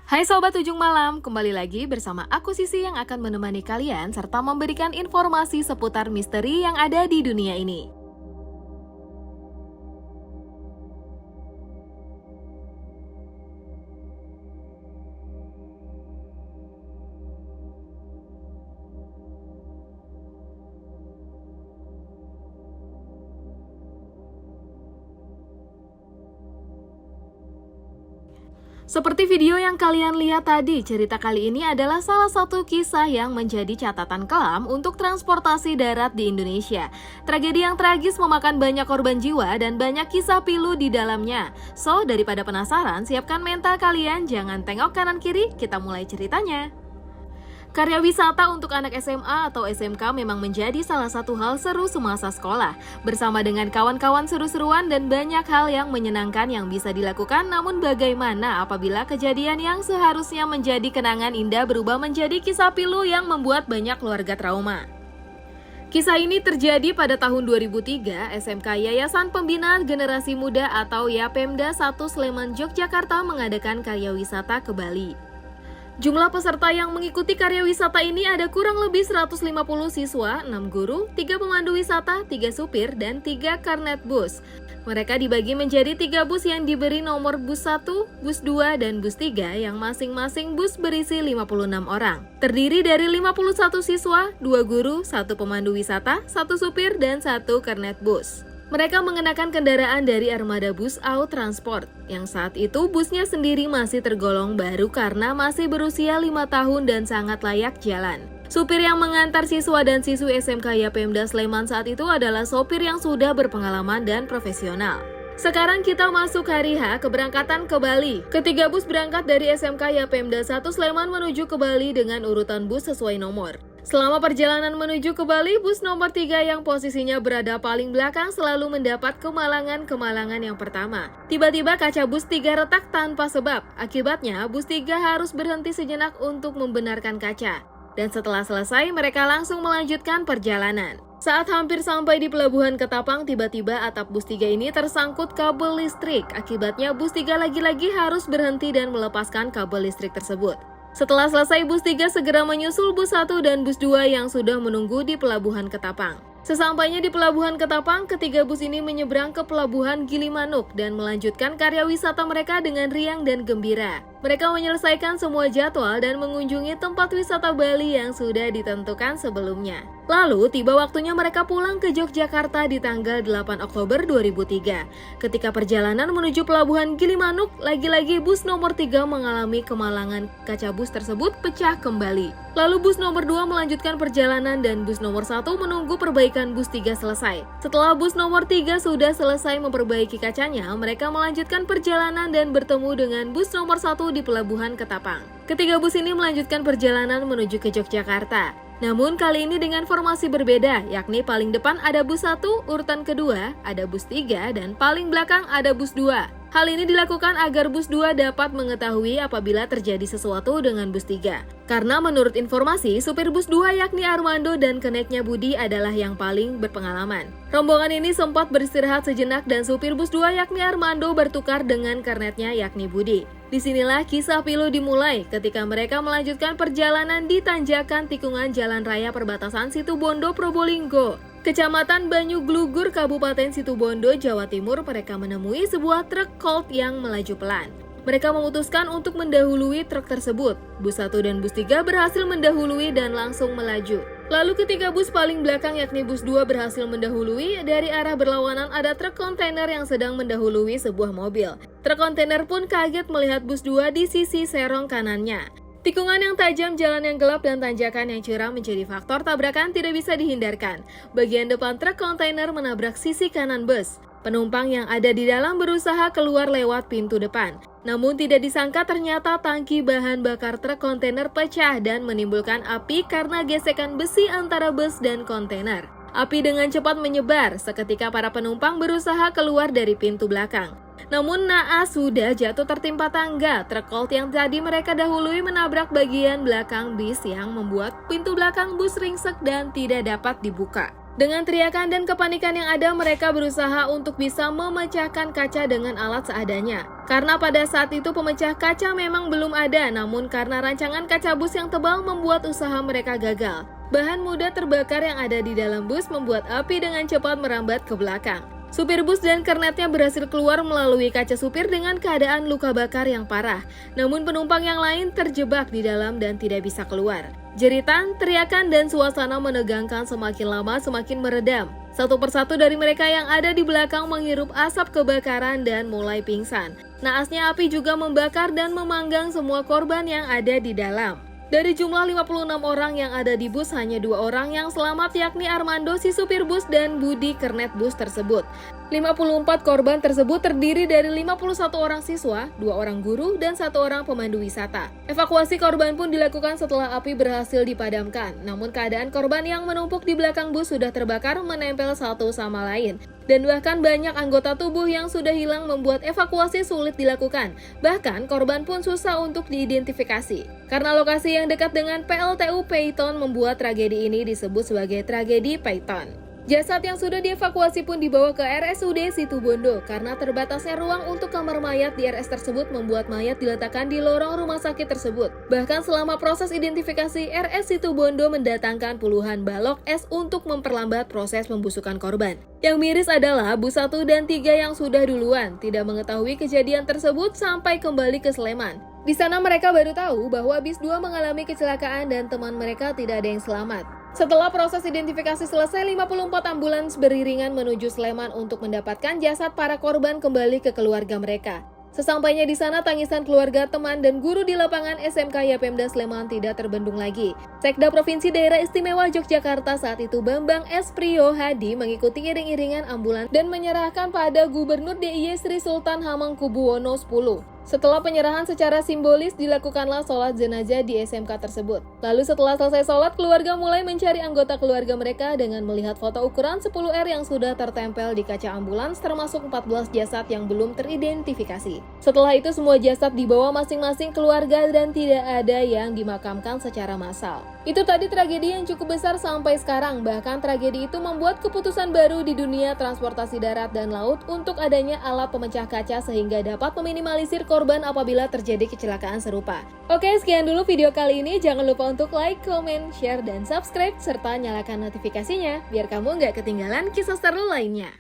Hai Sobat Ujung Malam, kembali lagi bersama aku Sisi yang akan menemani kalian serta memberikan informasi seputar misteri yang ada di dunia ini. Seperti video yang kalian lihat tadi, cerita kali ini adalah salah satu kisah yang menjadi catatan kelam untuk transportasi darat di Indonesia. Tragedi yang tragis memakan banyak korban jiwa dan banyak kisah pilu di dalamnya. So, daripada penasaran, siapkan mental kalian, jangan tengok kanan kiri, kita mulai ceritanya. Karya wisata untuk anak SMA atau SMK memang menjadi salah satu hal seru semasa sekolah. Bersama dengan kawan-kawan seru-seruan dan banyak hal yang menyenangkan yang bisa dilakukan, namun bagaimana apabila kejadian yang seharusnya menjadi kenangan indah berubah menjadi kisah pilu yang membuat banyak keluarga trauma. Kisah ini terjadi pada tahun 2003, SMK Yayasan Pembina Generasi Muda atau YAPEMDA 1 Sleman, Yogyakarta mengadakan karya wisata ke Bali. Jumlah peserta yang mengikuti karya wisata ini ada kurang lebih 150 siswa, 6 guru, 3 pemandu wisata, 3 supir, dan 3 karnet bus. Mereka dibagi menjadi 3 bus yang diberi nomor bus 1, bus 2, dan bus 3 yang masing-masing bus berisi 56 orang. Terdiri dari 51 siswa, 2 guru, 1 pemandu wisata, 1 supir, dan 1 karnet bus. Mereka mengenakan kendaraan dari armada bus AU Transport, yang saat itu busnya sendiri masih tergolong baru karena masih berusia 5 tahun dan sangat layak jalan. Supir yang mengantar siswa dan siswi SMK YAPEMDA Sleman saat itu adalah sopir yang sudah berpengalaman dan profesional. Sekarang kita masuk hari H keberangkatan ke Bali. Ketiga bus berangkat dari SMK YAPEMDA 1 Sleman menuju ke Bali dengan urutan bus sesuai nomor. Selama perjalanan menuju ke Bali, bus nomor 3 yang posisinya berada paling belakang selalu mendapat kemalangan yang pertama. Tiba-tiba kaca bus 3 retak tanpa sebab. Akibatnya, bus 3 harus berhenti sejenak untuk membenarkan kaca. Dan setelah selesai, mereka langsung melanjutkan perjalanan. Saat hampir sampai di pelabuhan Ketapang, tiba-tiba atap bus 3 ini tersangkut kabel listrik. Akibatnya, bus 3 lagi-lagi harus berhenti dan melepaskan kabel listrik tersebut. Setelah selesai, bus 3 segera menyusul bus 1 dan bus 2 yang sudah menunggu di pelabuhan Ketapang. Sesampainya di pelabuhan Ketapang, ketiga bus ini menyeberang ke pelabuhan Gilimanuk dan melanjutkan karya wisata mereka dengan riang dan gembira. Mereka menyelesaikan semua jadwal dan mengunjungi tempat wisata Bali yang sudah ditentukan sebelumnya. Lalu, tiba waktunya mereka pulang ke Yogyakarta di tanggal 8 Oktober 2003. Ketika perjalanan menuju pelabuhan Gilimanuk, lagi-lagi bus nomor 3 mengalami kemalangan, kaca bus tersebut pecah kembali. Lalu bus nomor 2 melanjutkan perjalanan dan bus nomor 1 menunggu perbaikan bus 3 selesai. Setelah bus nomor 3 sudah selesai memperbaiki kacanya, mereka melanjutkan perjalanan dan bertemu dengan bus nomor 1 di pelabuhan Ketapang. Ketiga bus ini melanjutkan perjalanan menuju ke Yogyakarta. Namun kali ini dengan formasi berbeda, yakni paling depan ada bus 1, urutan kedua ada bus 3, dan paling belakang ada bus 2. Hal ini dilakukan agar bus 2 dapat mengetahui apabila terjadi sesuatu dengan bus 3. Karena menurut informasi, supir bus 2 yakni Armando dan keneknya Budi adalah yang paling berpengalaman. Rombongan ini sempat beristirahat sejenak dan supir bus 2 yakni Armando bertukar dengan karnetnya yakni Budi. Disinilah kisah pilu dimulai ketika mereka melanjutkan perjalanan di tanjakan tikungan Jalan Raya Perbatasan Situbondo Probolinggo, Kecamatan Banyuglugur, Kabupaten Situbondo, Jawa Timur. Mereka menemui sebuah truk Colt yang melaju pelan. Mereka memutuskan untuk mendahului truk tersebut. Bus 1 dan bus 3 berhasil mendahului dan langsung melaju. Lalu ketika bus paling belakang yakni bus 2 berhasil mendahului, dari arah berlawanan ada truk kontainer yang sedang mendahului sebuah mobil. Truk kontainer pun kaget melihat bus 2 di sisi serong kanannya. Tikungan yang tajam, jalan yang gelap, dan tanjakan yang curam menjadi faktor tabrakan tidak bisa dihindarkan. Bagian depan truk kontainer menabrak sisi kanan bus. Penumpang yang ada di dalam berusaha keluar lewat pintu depan. Namun tidak disangka ternyata tangki bahan bakar truk kontainer pecah dan menimbulkan api karena gesekan besi antara bus dan kontainer. Api dengan cepat menyebar, seketika para penumpang berusaha keluar dari pintu belakang. Namun naas sudah jatuh tertimpa tangga. Truk Colt yang tadi mereka dahului menabrak bagian belakang bis yang membuat pintu belakang bus ringsek dan tidak dapat dibuka. Dengan teriakan dan kepanikan yang ada, mereka berusaha untuk bisa memecahkan kaca dengan alat seadanya. Karena pada saat itu pemecah kaca memang belum ada, namun karena rancangan kaca bus yang tebal membuat usaha mereka gagal. Bahan mudah terbakar yang ada di dalam bus membuat api dengan cepat merambat ke belakang. Supir bus dan kernetnya berhasil keluar melalui kaca supir dengan keadaan luka bakar yang parah. Namun penumpang yang lain terjebak di dalam dan tidak bisa keluar. Jeritan, teriakan, dan suasana menegangkan semakin lama semakin meredam. Satu persatu dari mereka yang ada di belakang menghirup asap kebakaran dan mulai pingsan. Naasnya api juga membakar dan memanggang semua korban yang ada di dalam. Dari jumlah 56 orang yang ada di bus, hanya 2 orang yang selamat, yakni Armando si supir bus dan Budi kernet bus tersebut. 54 korban tersebut terdiri dari 51 orang siswa, 2 orang guru, dan 1 orang pemandu wisata. Evakuasi korban pun dilakukan setelah api berhasil dipadamkan. Namun keadaan korban yang menumpuk di belakang bus sudah terbakar menempel satu sama lain. Dan bahkan banyak anggota tubuh yang sudah hilang membuat evakuasi sulit dilakukan. Bahkan korban pun susah untuk diidentifikasi. Karena lokasi yang dekat dengan PLTU Peyton membuat tragedi ini disebut sebagai tragedi Peyton. Jasad yang sudah dievakuasi pun dibawa ke RSUD Situbondo karena terbatasnya ruang untuk kamar mayat di RS tersebut membuat mayat diletakkan di lorong rumah sakit tersebut. Bahkan selama proses identifikasi, RS Situbondo mendatangkan puluhan balok es untuk memperlambat proses pembusukan korban. Yang miris adalah bus 1 dan 3 yang sudah duluan tidak mengetahui kejadian tersebut sampai kembali ke Sleman. Di sana mereka baru tahu bahwa bis 2 mengalami kecelakaan dan teman mereka tidak ada yang selamat. Setelah proses identifikasi selesai, 54 ambulans beriringan menuju Sleman untuk mendapatkan jasad para korban kembali ke keluarga mereka. Sesampainya di sana, tangisan keluarga, teman, dan guru di lapangan SMK Yapemda Sleman tidak terbendung lagi. Sekda Provinsi Daerah Istimewa Yogyakarta saat itu Bambang S. Priyo Hadi mengikuti iring-iringan ambulans dan menyerahkan pada Gubernur DIY Sri Sultan Hamengkubuwono X. Setelah penyerahan secara simbolis, dilakukanlah sholat jenazah di SMK tersebut. Lalu setelah selesai sholat, keluarga mulai mencari anggota keluarga mereka dengan melihat foto ukuran 10R yang sudah tertempel di kaca ambulans, termasuk 14 jasad yang belum teridentifikasi. Setelah itu semua jasad dibawa masing-masing keluarga dan tidak ada yang dimakamkan secara massal. Itu tadi tragedi yang cukup besar sampai sekarang, bahkan tragedi itu membuat keputusan baru di dunia transportasi darat dan laut untuk adanya alat pemecah kaca sehingga dapat meminimalisir korban apabila terjadi kecelakaan serupa. Oke, sekian dulu video kali ini. Jangan lupa untuk like, comment, share, dan subscribe, serta nyalakan notifikasinya biar kamu nggak ketinggalan kisah seru lainnya.